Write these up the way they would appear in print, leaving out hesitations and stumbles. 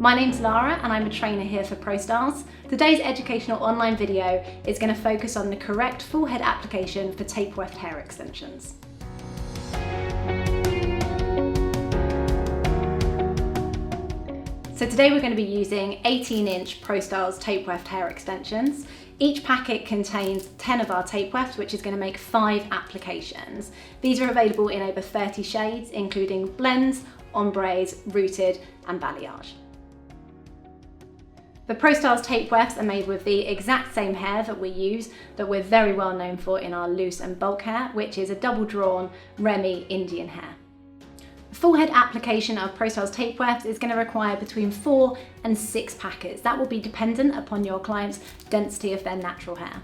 My name's Lara and I'm a trainer here for Prostyles. Today's educational online video is going to focus on the correct full head application for tape weft hair extensions. So today we're going to be using 18-inch Prostyles tape weft hair extensions. Each packet contains 10 of our tape wefts, which is going to make 5 applications. These are available in over 30 shades, including blends, ombres, rooted and balayage. The Prostyles tape wefts are made with the exact same hair that we use, that we're very well known for in our loose and bulk hair, which is a double drawn Remy Indian hair. The full head application of Prostyles tape wefts is going to require between 4 and 6 packets. That will be dependent upon your client's density of their natural hair.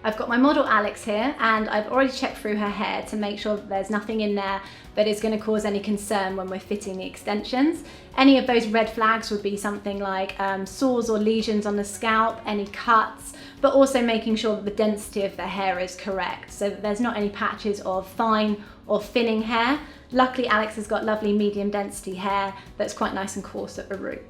I've got my model Alex here and I've already checked through her hair to make sure that there's nothing in there that is going to cause any concern when we're fitting the extensions. Any of those red flags would be something like sores or lesions on the scalp, any cuts, but also making sure that the density of the hair is correct so that there's not any patches of fine or thinning hair. Luckily Alex has got lovely medium density hair that's quite nice and coarse at the root.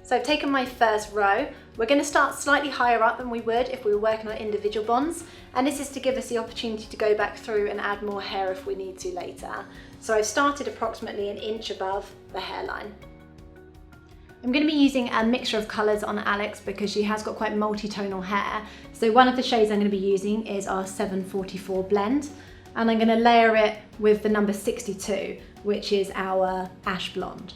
So I've taken my first row. We're going to start slightly higher up than we would if we were working on individual bonds, and this is to give us the opportunity to go back through and add more hair if we need to later. So I've started approximately an inch above the hairline. I'm going to be using a mixture of colours on Alex because she has got quite multi-tonal hair. So one of the shades I'm going to be using is our 744 blend, and I'm going to layer it with the number 62, which is our ash blonde.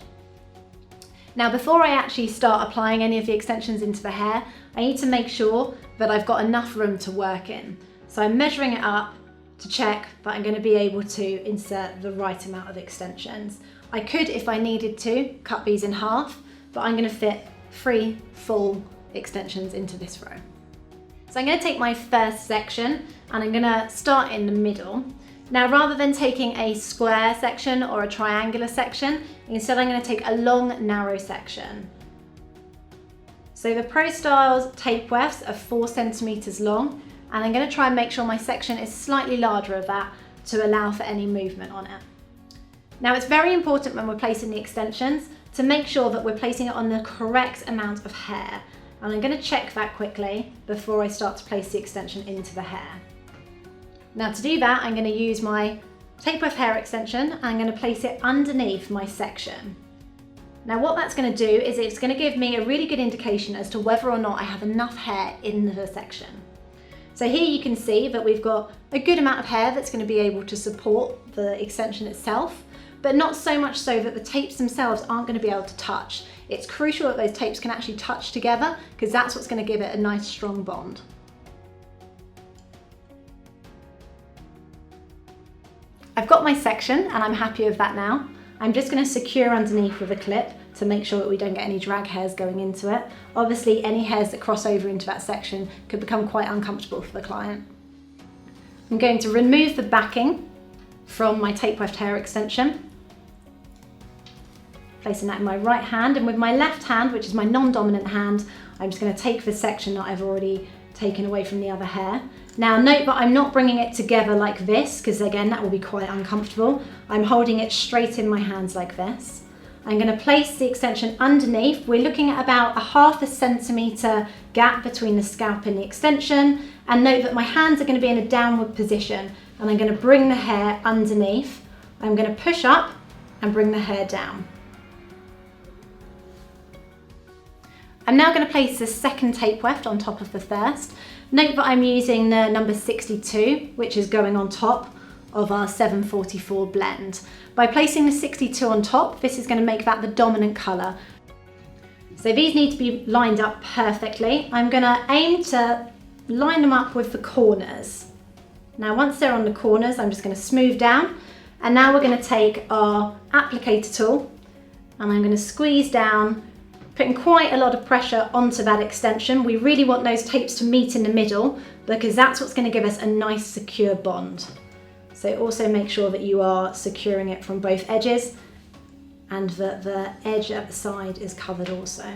Now before I actually start applying any of the extensions into the hair, I need to make sure that I've got enough room to work in. So I'm measuring it up to check that I'm going to be able to insert the right amount of extensions. I could, if I needed to, cut these in half, but I'm going to fit 3 full extensions into this row. So I'm going to take my first section and I'm going to start in the middle. Now rather than taking a square section or a triangular section, instead I'm going to take a long narrow section. So the Prostyles tape wefts are 4 centimeters long, and I'm going to try and make sure my section is slightly larger of that to allow for any movement on it. Now it's very important when we're placing the extensions to make sure that we're placing it on the correct amount of hair, and I'm going to check that quickly before I start to place the extension into the hair. Now to do that, I'm going to use my tape weft hair extension and I'm going to place it underneath my section. Now what that's going to do is it's going to give me a really good indication as to whether or not I have enough hair in the section. So here you can see that we've got a good amount of hair that's going to be able to support the extension itself, but not so much so that the tapes themselves aren't going to be able to touch. It's crucial that those tapes can actually touch together because that's what's going to give it a nice strong bond. I've got my section and I'm happy with that now. I'm just going to secure underneath with a clip to make sure that we don't get any drag hairs going into it. Obviously any hairs that cross over into that section could become quite uncomfortable for the client. I'm going to remove the backing from my tape weft hair extension, placing that in my right hand, and with my left hand, which is my non-dominant hand, I'm just going to take the section that I've already taken away from the other hair. Now note that I'm not bringing it together like this because again that will be quite uncomfortable. I'm holding it straight in my hands like this. I'm going to place the extension underneath. We're looking at about a ½ centimetre gap between the scalp and the extension, and note that my hands are going to be in a downward position and I'm going to bring the hair underneath. I'm going to push up and bring the hair down. I'm now going to place the second tape weft on top of the first. Note that I'm using the number 62, which is going on top of our 744 blend. By placing the 62 on top, this is going to make that the dominant colour. So these need to be lined up perfectly. I'm going to aim to line them up with the corners. Now once they're on the corners, I'm just going to smooth down, and now we're going to take our applicator tool and I'm going to squeeze down, putting quite a lot of pressure onto that extension. We really want those tapes to meet in the middle because that's what's going to give us a nice secure bond. So also make sure that you are securing it from both edges and that the edge at the side is covered also.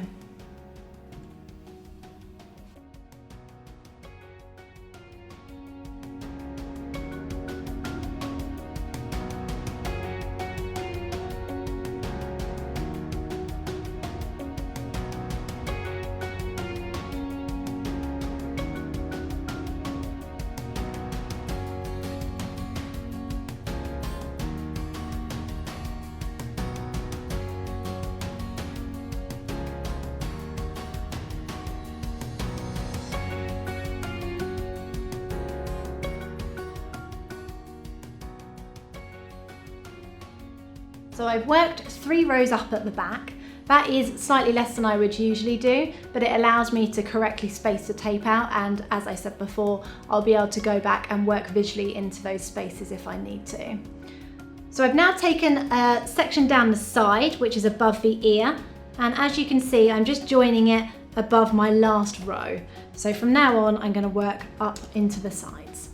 So I've worked 3 rows up at the back. That is slightly less than I would usually do, but it allows me to correctly space the tape out, and as I said before, I'll be able to go back and work visually into those spaces if I need to. So I've now taken a section down the side, which is above the ear, and as you can see, I'm just joining it above my last row. So from now on, I'm going to work up into the sides.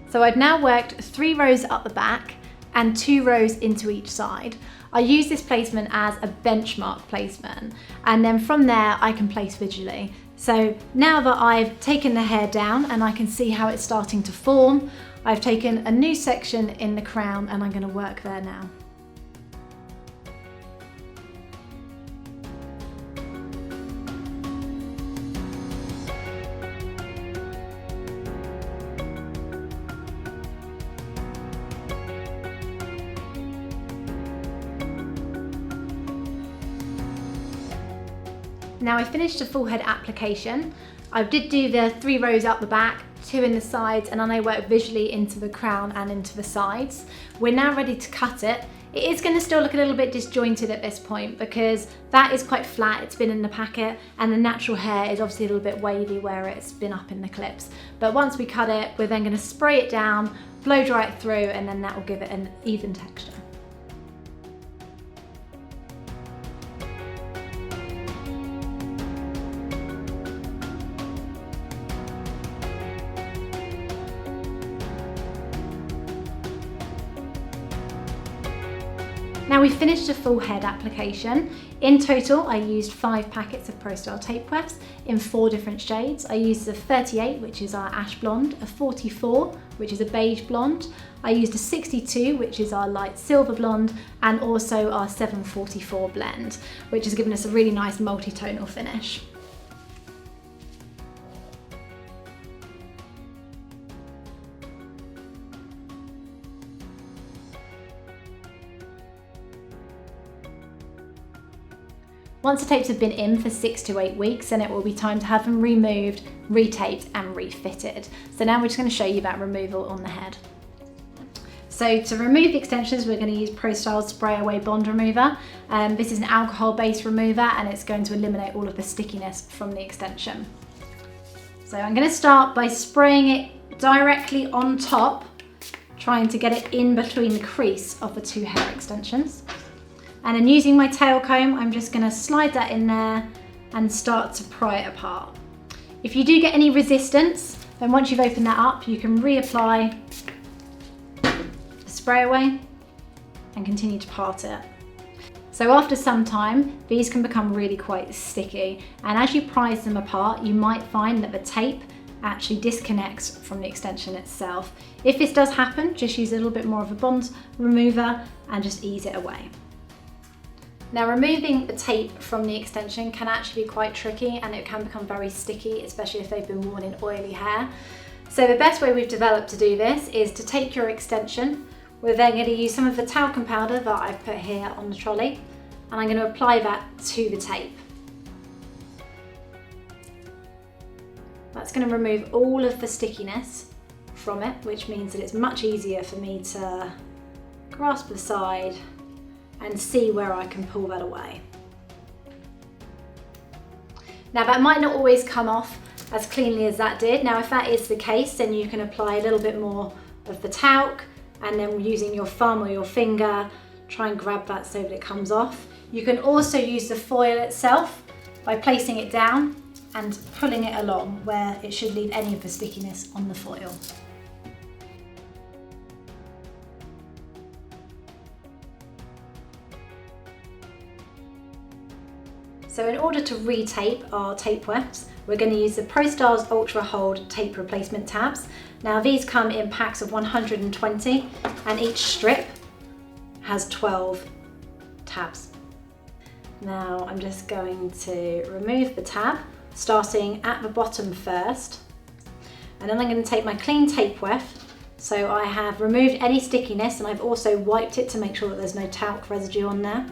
So I've now worked 3 rows up the back and 2 rows into each side. I use this placement as a benchmark placement, and then from there I can place visually. So now that I've taken the hair down and I can see how it's starting to form, I've taken a new section in the crown and I'm going to work there now. Now I finished a full head application. I did do the 3 rows up the back, 2 in the sides, and then I worked visually into the crown and into the sides. We're now ready to cut it. It is going to still look a little bit disjointed at this point because that is quite flat, it's been in the packet, and the natural hair is obviously a little bit wavy where it's been up in the clips. But once we cut it, we're then going to spray it down, blow dry it through, and then that will give it an even texture. Now we've finished a full head application. In total, I used 5 packets of Prostyles tape wefts in 4 different shades. I used a 38, which is our ash blonde, a 44, which is a beige blonde. I used a 62, which is our light silver blonde, and also our 744 blend, which has given us a really nice multi-tonal finish. Once the tapes have been in for 6 to 8 weeks, then it will be time to have them removed, retaped and refitted. So now we're just going to show you that removal on the head. So to remove the extensions, we're going to use Prostyles Spray Away Bond Remover. This is an alcohol-based remover and it's going to eliminate all of the stickiness from the extension. So I'm going to start by spraying it directly on top, trying to get it in between the crease of the 2 hair extensions. And then using my tail comb, I'm just going to slide that in there and start to pry it apart. If you do get any resistance, then once you've opened that up, you can reapply the spray away and continue to part it. So after some time, these can become really quite sticky. And as you prise them apart, you might find that the tape actually disconnects from the extension itself. If this does happen, just use a little bit more of a bond remover and just ease it away. Now removing the tape from the extension can actually be quite tricky and it can become very sticky, especially if they've been worn in oily hair. So the best way we've developed to do this is to take your extension. We're then going to use some of the talcum powder that I've put here on the trolley and I'm going to apply that to the tape. That's going to remove all of the stickiness from it, which means that it's much easier for me to grasp the side and see where I can pull that away. Now that might not always come off as cleanly as that did. Now if that is the case, then you can apply a little bit more of the talc and then using your thumb or your finger, try and grab that so that it comes off. You can also use the foil itself by placing it down and pulling it along where it should leave any of the stickiness on the foil. So in order to retape our tape wefts, we're going to use the Prostyles Ultra Hold tape replacement tabs. Now these come in packs of 120 and each strip has 12 tabs. Now I'm just going to remove the tab, starting at the bottom first, and then I'm going to take my clean tape weft. So I have removed any stickiness and I've also wiped it to make sure that there's no talc residue on there.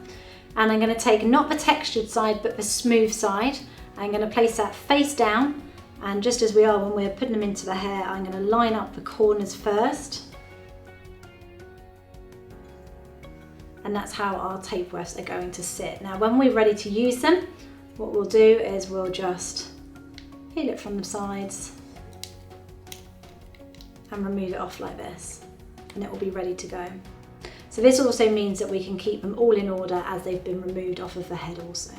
And I'm going to take not the textured side but the smooth side. I'm going to place that face down, and just as we are when we're putting them into the hair, I'm going to line up the corners first. And that's how our tape wefts are going to sit. Now when we're ready to use them, what we'll do is we'll just peel it from the sides and remove it off like this, and it will be ready to go. So this also means that we can keep them all in order as they've been removed off of the head also.